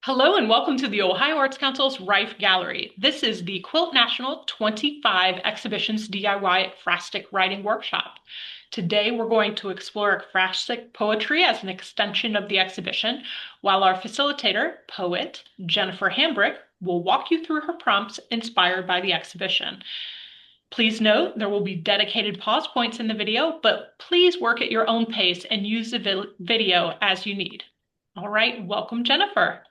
Hello and welcome to the Ohio Arts Council's Rife Gallery. This is the Quilt National 25 Exhibitions DIY Ekphrastic Writing Workshop. Today we're going to explore Ekphrastic poetry as an extension of the exhibition, while our facilitator, poet Jennifer Hambrick, will walk you through her prompts inspired by the exhibition. Please note there will be dedicated pause points in the video, but please work at your own pace and use the video as you need. All right, welcome Jennifer.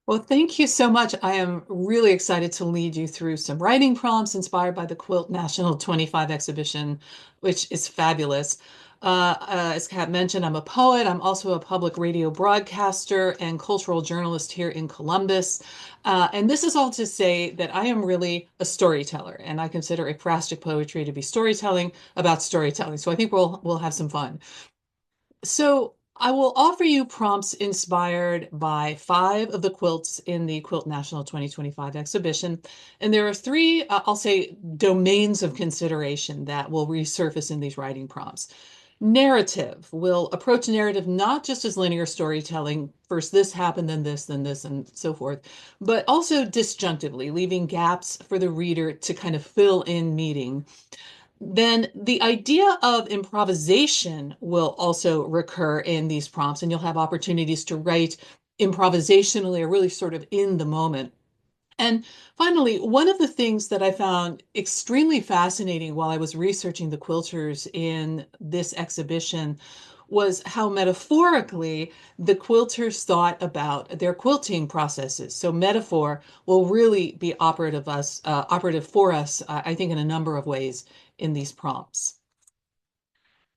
Well, thank you so much. I am really excited to lead you through some writing prompts inspired by the Quilt National 25 exhibition, which is fabulous. As Kat mentioned, I'm a poet. I'm also a public radio broadcaster and cultural journalist here in Columbus. And this is all to say that I am really a storyteller, and I consider ekphrastic poetry to be storytelling about storytelling. So I think we'll have some fun. So I will offer you prompts inspired by 5 of the quilts in the Quilt National 2025 exhibition. And there are 3, I'll say, domains of consideration that will resurface in these writing prompts. Narrative will approach narrative not just as linear storytelling, first this happened, then this, and so forth, but also disjunctively, leaving gaps for the reader to kind of fill in meaning. Then the idea of improvisation will also recur in these prompts, and you'll have opportunities to write improvisationally or really sort of in the moment. And finally, one of the things that I found extremely fascinating while I was researching the quilters in this exhibition was how metaphorically the quilters thought about their quilting processes. So metaphor will really be operative for us, I think, in a number of ways in these prompts.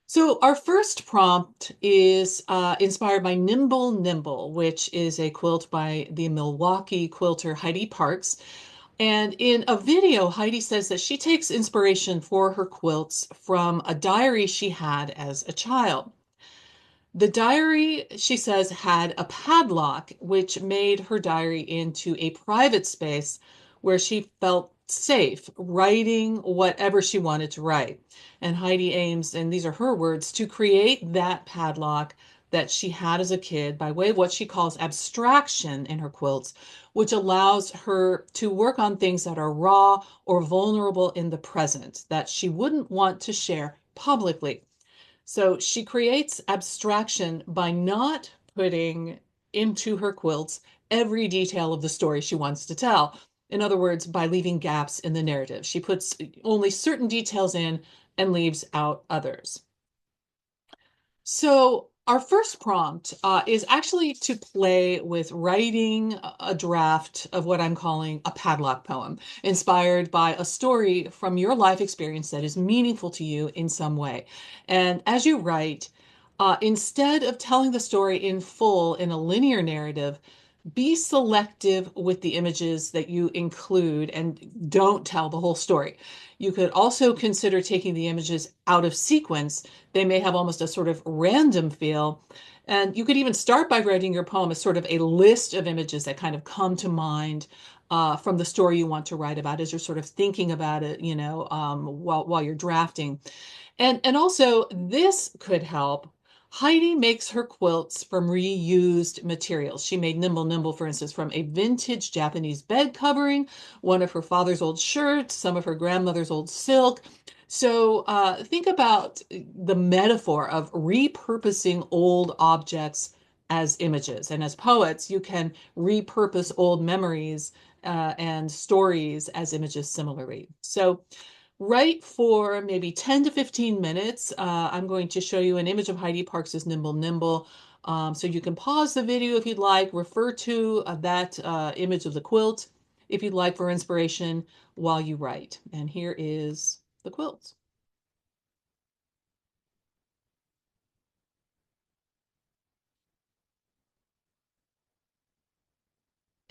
So our first prompt is inspired by Nimble Nimble, which is a quilt by the Milwaukee quilter Heidi Parks. And in a video, Heidi says that she takes inspiration for her quilts from a diary she had as a child. The diary, she says, had a padlock, which made her diary into a private space where she felt safe writing whatever she wanted to write. And Heidi aims, and these are her words, to create that padlock that she had as a kid by way of what she calls abstraction in her quilts, which allows her to work on things that are raw or vulnerable in the present that she wouldn't want to share publicly. So she creates abstraction by not putting into her quilts every detail of the story she wants to tell. In other words, by leaving gaps in the narrative. She puts only certain details in and leaves out others. So our first prompt is actually to play with writing a draft of what I'm calling a padlock poem, inspired by a story from your life experience that is meaningful to you in some way. And as you write, instead of telling the story in full in a linear narrative, be selective with the images that you include and don't tell the whole story. You could also consider taking the images out of sequence. They may have almost a sort of random feel. And you could even start by writing your poem as sort of a list of images that kind of come to mind from the story you want to write about as you're sort of thinking about it, while you're drafting. And also this could help. Heidi makes her quilts from reused materials. She made Nimble Nimble, for instance, from a vintage Japanese bed covering, one of her father's old shirts, some of her grandmother's old silk. So think about the metaphor of repurposing old objects as images. And as poets, you can repurpose old memories and stories as images similarly. So right for maybe 10 to 15 minutes, I'm going to show you an image of Heidi Parks's Nimble Nimble. So you can pause the video if you'd like, refer to that image of the quilt if you'd like for inspiration while you write. And here is the quilt.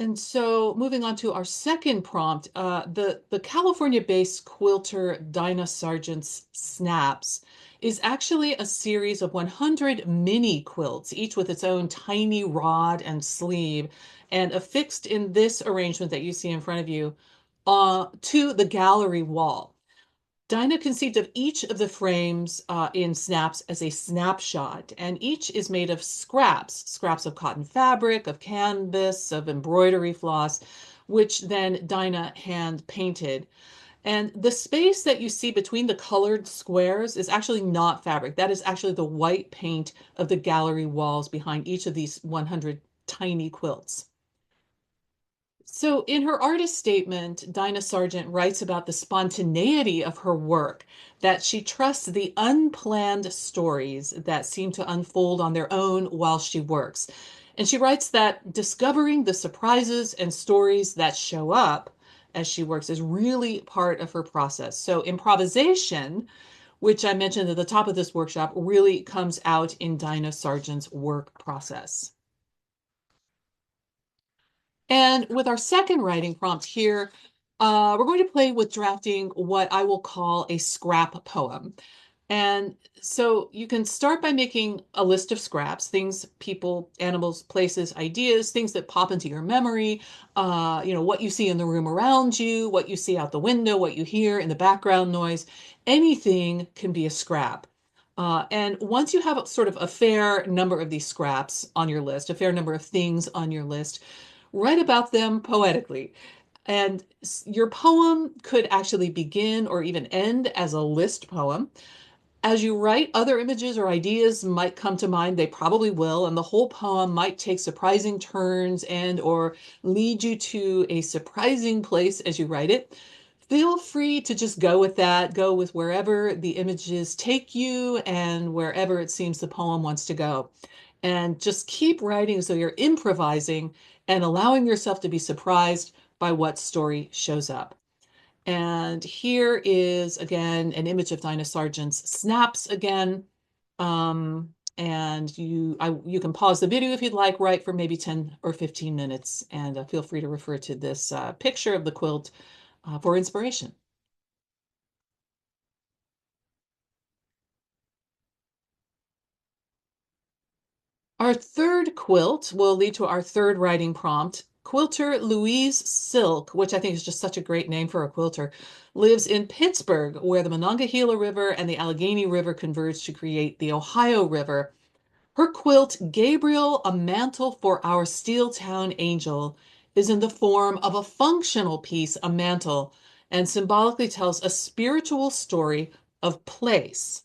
And so moving on to our second prompt, the California-based quilter Dinah Sargent's Snaps is actually a series of 100 mini quilts, each with its own tiny rod and sleeve, and affixed in this arrangement that you see in front of you to the gallery wall. Dinah conceived of each of the frames in snaps as a snapshot, and each is made of scraps of cotton fabric, of canvas, of embroidery floss, which then Dinah hand painted. And the space that you see between the colored squares is actually not fabric. That is actually the white paint of the gallery walls behind each of these 100 tiny quilts. So, in her artist statement, Dinah Sargent writes about the spontaneity of her work, that she trusts the unplanned stories that seem to unfold on their own while she works. And she writes that discovering the surprises and stories that show up as she works is really part of her process. So, improvisation, which I mentioned at the top of this workshop, really comes out in Dinah Sargent's work process. And with our second writing prompt here, we're going to play with drafting what I will call a scrap poem. And so you can start by making a list of scraps, things, people, animals, places, ideas, things that pop into your memory, what you see in the room around you, what you see out the window, what you hear in the background noise. Anything can be a scrap. And once you have sort of a fair number of these scraps on your list, a fair number of things on your list, write about them poetically. And your poem could actually begin or even end as a list poem. As you write, other images or ideas might come to mind. They probably will, and the whole poem might take surprising turns and or lead you to a surprising place as you write it. Feel free to just go with that, go with wherever the images take you and wherever it seems the poem wants to go. And just keep writing so you're improvising and allowing yourself to be surprised by what story shows up. And here is again an image of Dinah Sargent's snaps again. And you can pause the video if you'd like, right, for maybe 10 or 15 minutes, and feel free to refer to this picture of the quilt for inspiration. Our third quilt will lead to our third writing prompt. Quilter Louise Silk, which I think is just such a great name for a quilter, lives in Pittsburgh, where the Monongahela River and the Allegheny River converge to create the Ohio River. Her quilt, Gabriel, a Mantle for Our Steeltown Angel, is in the form of a functional piece, a mantle, and symbolically tells a spiritual story of place.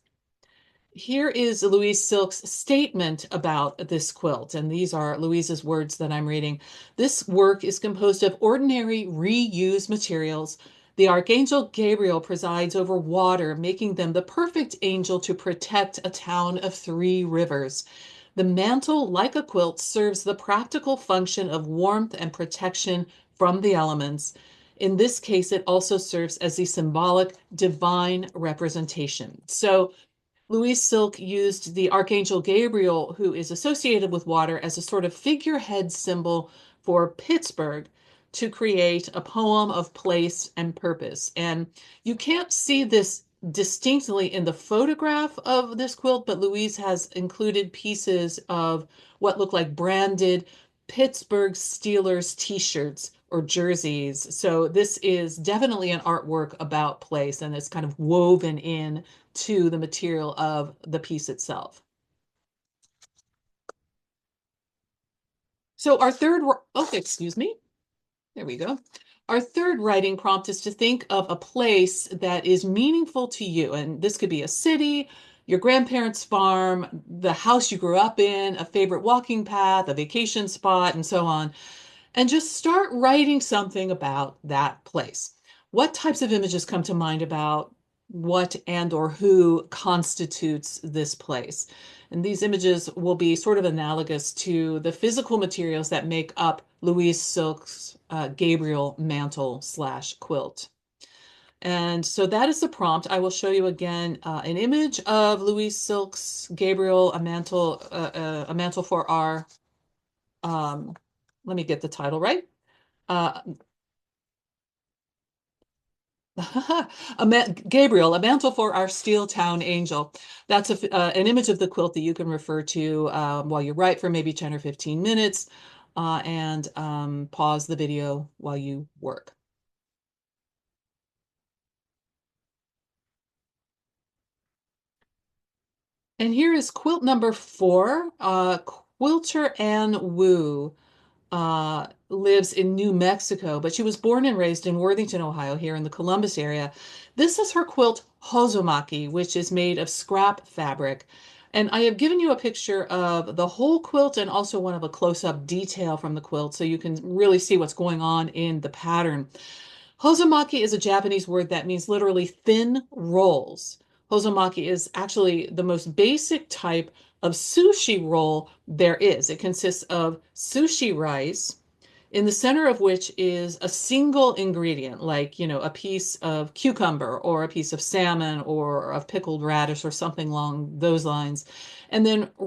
Here is Louise Silk's statement about this quilt, and these are Louise's words that I'm reading. This work is composed of ordinary reused materials. The Archangel Gabriel presides over water, making them the perfect angel to protect a town of 3 rivers. The mantle, like a quilt, serves the practical function of warmth and protection from the elements. In this case, it also serves as the symbolic divine representation. So Louise Silk used the Archangel Gabriel, who is associated with water, as a sort of figurehead symbol for Pittsburgh to create a poem of place and purpose. And you can't see this distinctly in the photograph of this quilt, but Louise has included pieces of what look like branded Pittsburgh Steelers t-shirts or jerseys. So this is definitely an artwork about place, and it's kind of woven in to the material of the piece itself. So our third, oh, excuse me. There we go. Our third writing prompt is to think of a place that is meaningful to you. And this could be a city, your grandparents' farm, the house you grew up in, a favorite walking path, a vacation spot, and so on. And just start writing something about that place. What types of images come to mind about what and or who constitutes this place? And these images will be sort of analogous to the physical materials that make up Louise Silk's Gabriel mantle slash quilt. And so that is the prompt. I will show you again an image of Louise Silk's Gabriel, a mantle for our, um, let me get the title right. Uh, Gabriel, a mantle for our steel town angel. That's an image of the quilt that you can refer to while you write for maybe 10 or 15 minutes and pause the video while you work. And here is quilt number 4. Quilter Ann Wu lives in New Mexico, but she was born and raised in Worthington, Ohio, here in the Columbus area. This is her quilt Hozomaki, which is made of scrap fabric. And I have given you a picture of the whole quilt and also one of a close-up detail from the quilt so you can really see what's going on in the pattern. Hozomaki is a Japanese word that means literally thin rolls. Hozomaki is actually the most basic type of sushi roll there is. It consists of sushi rice, in the center of which is a single ingredient, like, a piece of cucumber or a piece of salmon or of pickled radish or something along those lines. And then the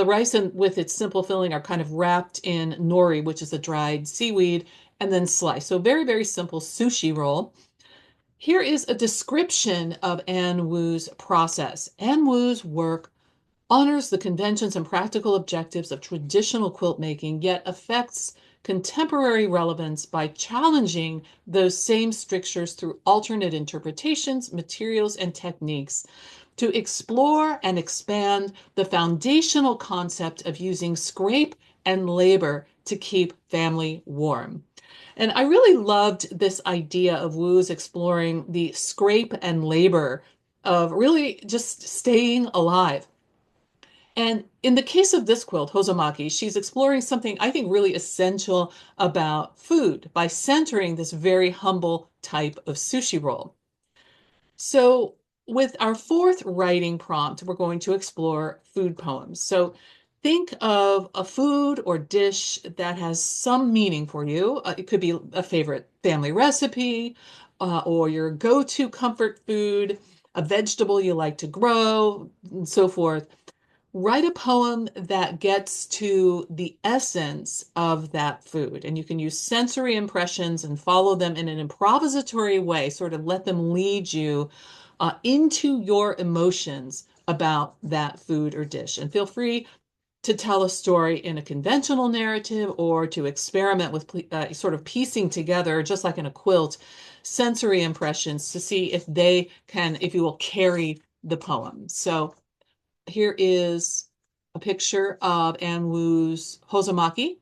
rice and with its simple filling are kind of wrapped in nori, which is a dried seaweed, and then sliced. So very, very simple sushi roll. Here is a description of Ann Wu's process. Ann Wu's work honors the conventions and practical objectives of traditional quilt making, yet affects contemporary relevance by challenging those same strictures through alternate interpretations, materials, and techniques to explore and expand the foundational concept of using scrape and labor to keep family warm. And I really loved this idea of Wu's exploring the scrape and labor of really just staying alive. And in the case of this quilt, Hozomaki, she's exploring something I think really essential about food by centering this very humble type of sushi roll. So, with our fourth writing prompt, we're going to explore food poems. So, think of a food or dish that has some meaning for you. It could be a favorite family recipe, or your go-to comfort food, a vegetable you like to grow, and so forth. Write a poem that gets to the essence of that food. And you can use sensory impressions and follow them in an improvisatory way, sort of let them lead you into your emotions about that food or dish. And feel free to tell a story in a conventional narrative or to experiment with sort of piecing together, just like in a quilt, sensory impressions to see if you will carry the poem. So here is a picture of Ann Wu's Hozomaki.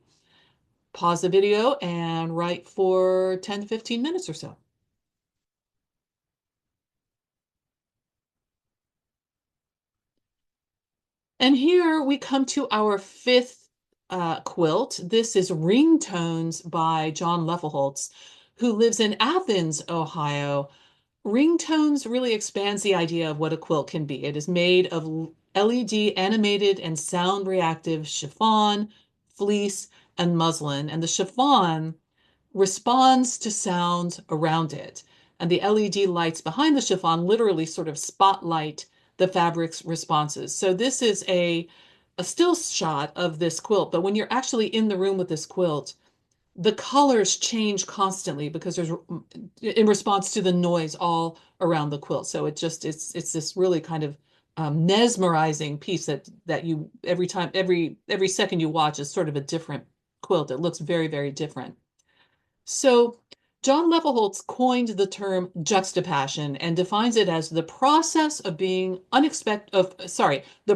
Pause the video and write for 10 to 15 minutes or so. And here we come to our fifth quilt. This is Ringtones by John Leffelholtz, who lives in Athens, Ohio. Ringtones really expands the idea of what a quilt can be. It is made of LED animated and sound reactive chiffon, fleece, and muslin. And the chiffon responds to sounds around it. And the LED lights behind the chiffon literally sort of spotlight the fabric's responses. So this is a still shot of this quilt, but when you're actually in the room with this quilt, the colors change constantly because there's in response to the noise all around the quilt. So it's this really kind of mesmerizing piece that you every second you watch is sort of a different quilt. It looks very, very different. So John Levelholtz coined the term juxtaposition and defines it as the process of the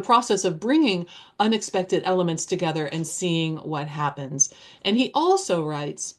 process of bringing unexpected elements together and seeing what happens. And he also writes,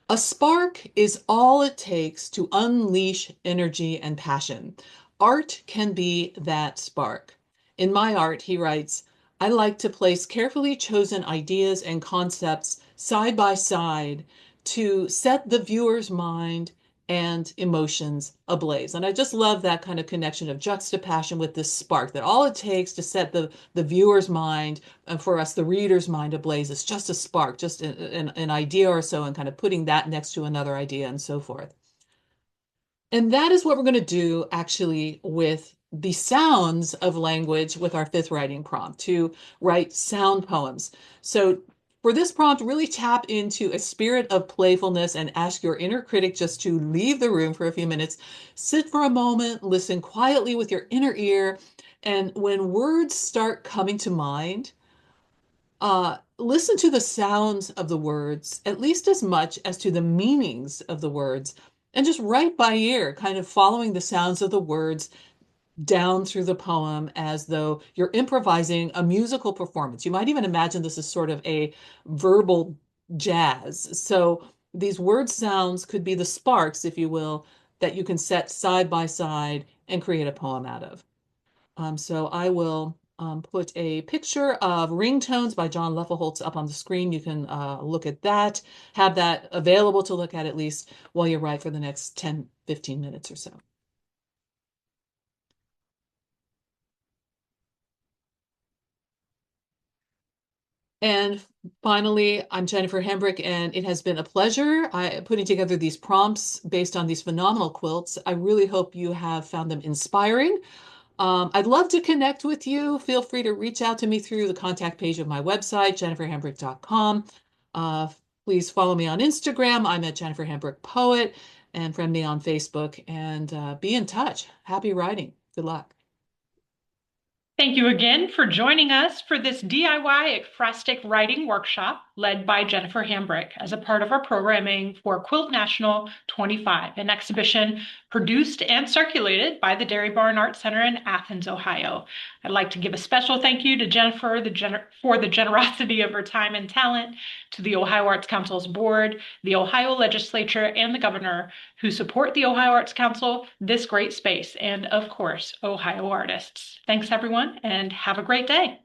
a spark is all it takes to unleash energy and passion. Art can be that spark. In my art, he writes, I like to place carefully chosen ideas and concepts side by side to set the viewer's mind and emotions ablaze. And I just love that kind of connection of juxtaposition with this spark, that all it takes to set the viewer's mind and for us, the reader's mind ablaze is just a spark, just an idea or so, and kind of putting that next to another idea and so forth. And that is what we're going to do actually with the sounds of language with our fifth writing prompt to write sound poems. So for this prompt, really tap into a spirit of playfulness and ask your inner critic just to leave the room for a few minutes, sit for a moment, listen quietly with your inner ear. And when words start coming to mind, listen to the sounds of the words at least as much as to the meanings of the words, and just write by ear, kind of following the sounds of the words down through the poem as though you're improvising a musical performance. You might even imagine this as sort of a verbal jazz. So these word sounds could be the sparks, if you will, that you can set side by side and create a poem out of. So I will put a picture of Ringtones by John Leffelholtz up on the screen. You can look at that, have that available to look at least while you write for the next 10, 15 minutes or so. And finally, I'm Jennifer Hambrick, and it has been a pleasure putting together these prompts based on these phenomenal quilts. I really hope you have found them inspiring. I'd love to connect with you. Feel free to reach out to me through the contact page of my website, jenniferhambrick.com. Uh, please follow me on Instagram. I'm at Jennifer Hambrick Poet, and friend me on Facebook, and be in touch. Happy writing. Good luck. Thank you again for joining us for this DIY ekphrastic writing workshop led by Jennifer Hambrick as a part of our programming for Quilt National 25, an exhibition produced and circulated by the Dairy Barn Art Center in Athens, Ohio. I'd like to give a special thank you to Jennifer for the generosity of her time and talent, to the Ohio Arts Council's board, the Ohio legislature, and the governor who support the Ohio Arts Council, this great space, and of course, Ohio artists. Thanks, everyone, and have a great day.